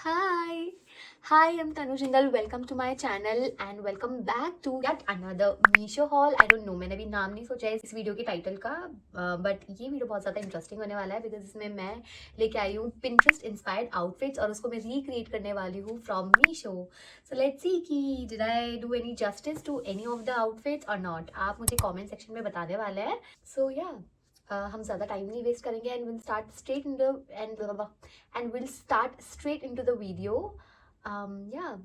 Hi. Hi, I'm Tanu Jindal. Welcome to my channel and welcome back to yet another Meesho haul. I don't know, मैंने भी नाम नहीं सोचा है इस वीडियो के टाइटल का, बट ये वीडियो बहुत ज़्यादा इंटरेस्टिंग होने वाला है बिकॉज इसमें मैं लेके आई हूँ Pinterest इंस्पायर्ड आउटफिट्स और उसको मैं रिक्रिएट करने वाली हूँ from Meesho. So let's see कि did I do any justice to any of the outfits और नॉट. आप मुझे कॉमेंट सेक्शन में बताने वाले हैं. सो या हम ज़्यादा टाइम नहीं वेस्ट करेंगे and will start straight into the video. या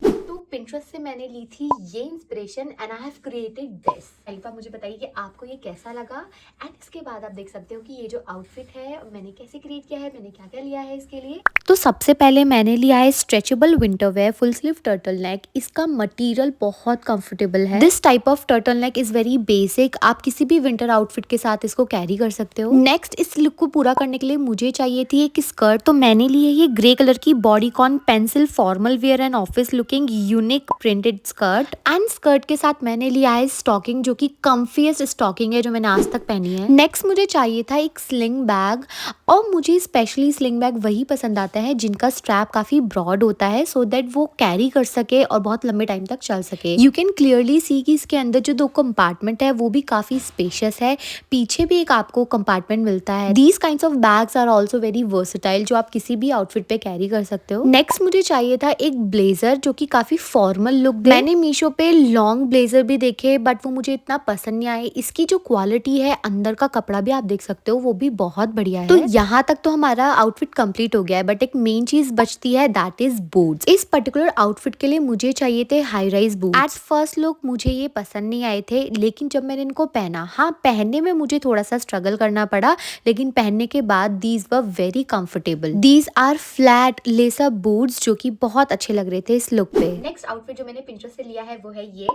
तो Pinterest से मैंने ली थी ये inspiration and I have created this. पहले तो आप मुझे बताइए कि आपको ये कैसा लगा एंड इसके बाद आप देख सकते हो कि ये जो आउटफिट है मैंने कैसे क्रिएट किया है, मैंने क्या क्या लिया है इसके लिए. तो सबसे पहले मैंने लिया है stretchable winter wear full sleeve turtle neck. इसका मटेरियल बहुत कंफर्टेबल है. This type of turtle neck is very basic. आप किसी भी विंटर आउटफिट के साथ इसको कैरी कर सकते हो. नेक्स्ट इस लुक को पूरा करने के लिए मुझे चाहिए थी एक स्कर्ट. तो मैंने ली है ये ग्रे कलर की bodycon pencil formal wear and office looking unique printed skirt. And skirt के साथ मैंने लिया है स्टॉकिंग जो कि कम्फीएस्ट स्टॉकिंग है जो मैंने आज तक पहनी है. नेक्स्ट मुझे चाहिए था एक स्लिंग बैग और मुझे स्पेशली स्लिंग बैग वही पसंद आता है जिनका स्ट्रैप काफी ब्रॉड होता है सो दैट वो कैरी कर सके और बहुत लंबे टाइम तक चल सके. यू कैन क्लियरली सी कि इसके अंदर जो दो कंपार्टमेंट है वो भी काफी स्पेशियस है. पीछे भी एक आपको कंपार्टमेंट मिलता है. These kinds of bags are also very versatile जो आप किसी भी आउटफिट पे कैरी कर सकते हो. नेक्स्ट मुझे चाहिए था एक ब्लेजर जो कि काफी फॉर्मल लुक दे. मैंने मीशो पे लॉन्ग ब्लेजर भी देखे बट वो मुझे इतना पसंद नहीं आए. इसकी जो क्वालिटी है अंदर का कपड़ा भी आप देख सकते हो वो भी बहुत बढ़िया है. तो यहाँ तक तो हमारा आउटफिट कंप्लीट हो गया है बट एक मेन चीज बचती है दैट इज बूट्स. इस पर्टिकुलर आउटफिट के लिए मुझे चाहिए थे high rise boots. At first look मुझे ये पसंद नहीं आए थे लेकिन जब मैंने इनको पहना, हाँ पहनने में मुझे थोड़ा सा स्ट्रगल करना पड़ा लेकिन पहनने के बाद these were very comfortable. These are flat lace up boots जो कि बहुत अच्छे लग रहे थे इस लुक पे. नेक्स्ट आउटफिट जो मैंने Pinterest से लिया है वो है ये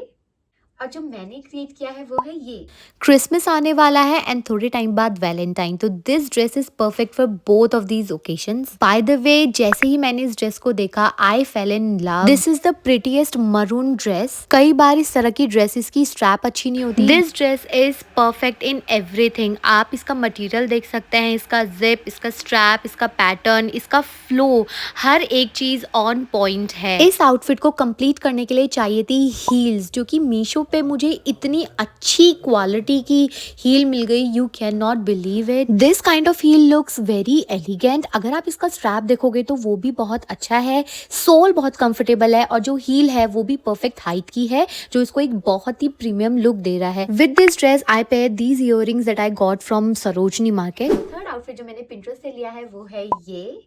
और जो मैंने क्रिएट किया है वो है ये. क्रिसमस आने वाला है एंड थोड़े टाइम बाद वैलेंटाइन. तो this dress is perfect for both of these occasions. By the way जैसे ही मैंने इस ड्रेस को देखा I fell in love. This is the prettiest maroon dress. कई बार इस तरह की ड्रेसेस की स्ट्रैप अच्छी नहीं होती. This dress is perfect in everything. आप इसका मटेरियल देख सकते हैं, इसका जिप, इसका स्ट्रैप, इसका पैटर्न, इसका फ्लो, हर एक चीज ऑन पॉइंट है. इस आउटफिट को कंप्लीट करने के लिए चाहिए थी हील्स जो कि मीशो पे मुझे इतनी अच्छी क्वालिटी की हील मिल गई. You can not believe it. This kind of heel looks very elegant. अगर आप इसका स्ट्रैप देखोगे तो वो भी बहुत अच्छा है. सोल बहुत कंफर्टेबल है और जो हील है वो भी परफेक्ट हाइट की है जो इसको एक बहुत ही प्रीमियम लुक दे रहा है. With this dress I pair these earrings that I got from Sarojini market. Third outfit जो मैंने Pinterest से लिया है वो है ये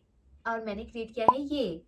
और मैंने क्रिएट किया है ये.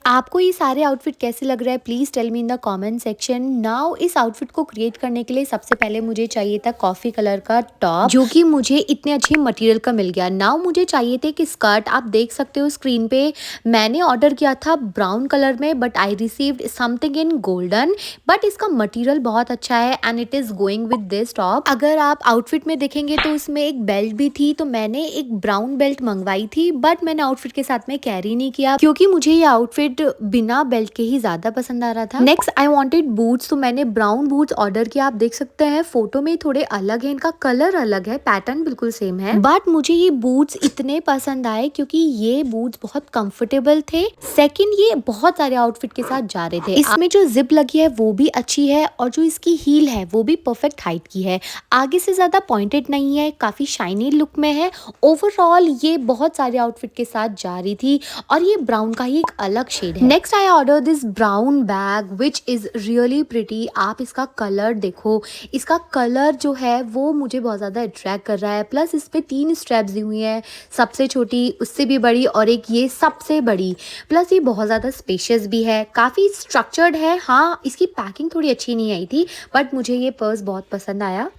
आपको ये सारे आउटफिट कैसे लग रहा है please tell me in the comment section. Now इस आउटफिट को क्रिएट करने के लिए सबसे पहले मुझे चाहिए था कॉफी कलर का टॉप जो कि मुझे इतने अच्छे मटेरियल का मिल गया. नाउ मुझे चाहिए थे कि स्कर्ट. आप देख सकते हो स्क्रीन पे मैंने ऑर्डर किया था ब्राउन कलर में but I received something in golden. But इसका मटेरियल बहुत अच्छा है and it is going with this top. अगर आप आउटफिट में देखेंगे तो इसमें एक बेल्ट भी थी. तो मैंने एक ब्राउन बेल्ट मंगवाई थी बट मैंने आउटफिट के साथ में कैरी नहीं किया क्योंकि मुझे ये आउटफिट बिना बेल्ट के ही ज्यादा पसंद आ रहा था. Next I wanted boots. तो मैंने ब्राउन बूट्स ऑर्डर किया. आप देख सकते हैं फोटो में थोड़े अलग है, इनका कलर अलग है, पैटर्न बिल्कुल सेम है बट मुझे ये बूट्स इतने पसंद आए क्योंकि ये बूट्स बहुत कंफर्टेबल थे. सेकंड ये बहुत सारे आउटफिट के साथ जा रहे थे. इसमें जो जिप लगी है वो भी अच्छी है और जो इसकी हील है वो भी परफेक्ट हाइट की है. आगे से ज्यादा पॉइंटेड नहीं है, काफी शाइनी लुक में है. ओवरऑल ये बहुत सारे आउटफिट के साथ जा रही थी और ये ब्राउन का ही एक अलग शेड है. Next I order this brown bag which is really pretty. आप इसका कलर देखो, इसका कलर जो है वो मुझे बहुत ज्यादा अट्रैक्ट कर रहा है. प्लस इस पे 3 स्ट्रैप्स दी हुई हैं, सबसे छोटी, उससे भी बड़ी और एक ये सबसे बड़ी. प्लस ये बहुत ज्यादा स्पेशियस भी है, काफी स्ट्रक्चर्ड है. हाँ इसकी पैकिंग थोड़ी अच्छी नहीं आई थी बट मुझे ये पर्स बहुत पसंद आया.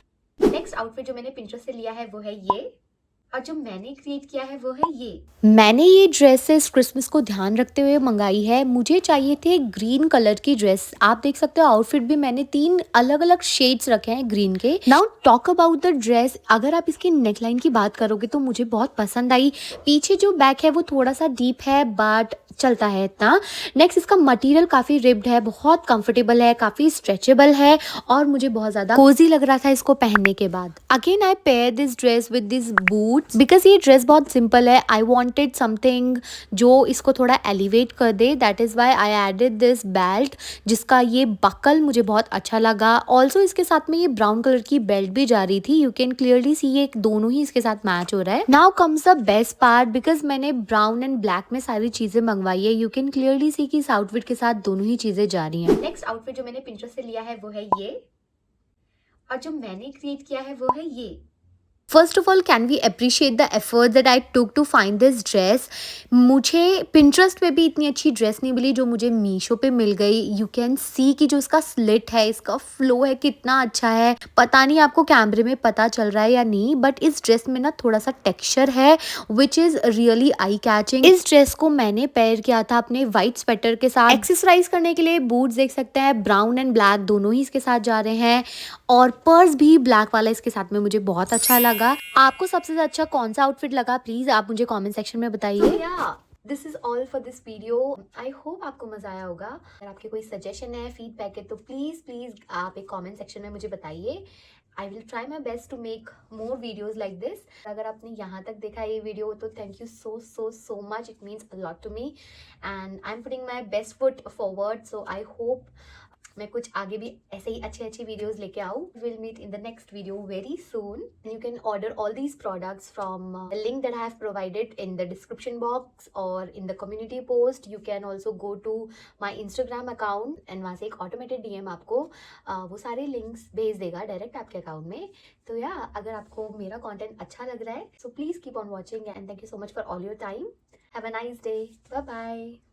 नेक्स्ट आउटफिट जो मैंने Pinterest से लिया है वो है ये और जो मैंने क्रिएट किया है वो है ये. मैंने ये ड्रेसेस क्रिसमस को ध्यान रखते हुए मंगाई है. मुझे चाहिए थे ग्रीन कलर की ड्रेस. आप देख सकते हो आउटफिट भी मैंने 3 अलग अलग शेड्स रखे हैं ग्रीन के. Now talk about the dress. अगर आप इसकी नेकलाइन की बात करोगे तो मुझे बहुत पसंद आई. पीछे जो बैक है वो थोड़ा सा डीप है बट चलता है इतना। नेक्स्ट इसका मटेरियल काफ़ी रिब्ड है, बहुत कंफर्टेबल है, काफ़ी स्ट्रेचेबल है और मुझे बहुत ज़्यादा कोजी लग रहा था इसको पहनने के बाद। Again I pair this dress with this boots because ये ड्रेस बहुत सिंपल है। आई वॉन्टेड समथिंग जो इसको थोड़ा एलिवेट कर दे, that is why I added this belt जिसका ये बकल मुझे बहुत अच्छा लगा। ऑल्सो इसके साथ में ये ब्राउन कलर की बेल्ट भी जा रही थी, यू कैन क्लियरली सी ये दोनों ही इसके साथ मैच हो रहा है। Now comes the best part, because मैंने ब्राउन एंड ब्लैक में सारी चीजें मंगवाई है, यू कैन क्लियरली सी कि इस आउटफिट के साथ दोनों ही चीजें जा रही हैं। नेक्स्ट आउटफिट जो मैंने पिंटरेस्ट से लिया है वो है ये, और जो मैंने क्रिएट किया है वो है ये। First of all can we appreciate the effort that I took to find this dress. मुझे पिंटरेस्ट पे भी इतनी अच्छी ड्रेस नहीं मिली जो मुझे मीशो पे मिल गई। यू कैन सी कि जो इसका स्लिट है, इसका फ्लो है कितना अच्छा है। पता नहीं आपको कैमरे में पता चल रहा है या नहीं, बट इस ड्रेस में ना थोड़ा सा टेक्सचर है which is really eye catching. इस ड्रेस को मैंने पेयर किया था अपने वाइट स्वेटर के साथ। एक्सेसराइज करने के लिए बूट्स देख सकते हैं, ब्राउन एंड ब्लैक दोनों ही इसके साथ जा रहे हैं, और पर्स भी ब्लैक वाला इसके साथ में मुझे बहुत अच्छा लगा। आपको सबसे अच्छा कौन सा आउटफिट लगा, प्लीज आप मुझे कमेंट सेक्शन में बताइए। This is all for this video. I hope आपको मजा आया होगा। अगर आपके कोई सजेशन है, फीडबैक है, तो प्लीज आप एक कमेंट सेक्शन में मुझे बताइए। I will try my best to make more videos like this. अगर आपने यहाँ तक देखा ये वीडियो तो thank you so much, it means a lot to me and I am putting my best foot forward. So I hope मैं कुछ आगे भी ऐसे ही अच्छी वीडियोस लेके आऊँ। Will meet in the next video very soon. You can order all these products from the link that I have provided in the description box और in the community post. You can also go to my Instagram account and वहाँ से एक automated DM आपको वो सारे links भेज देगा direct आपके अकाउंट में। तो या अगर आपको मेरा कॉन्टेंट अच्छा लग रहा है so please keep on watching and thank you so much for all your time. Have a nice day, bye bye.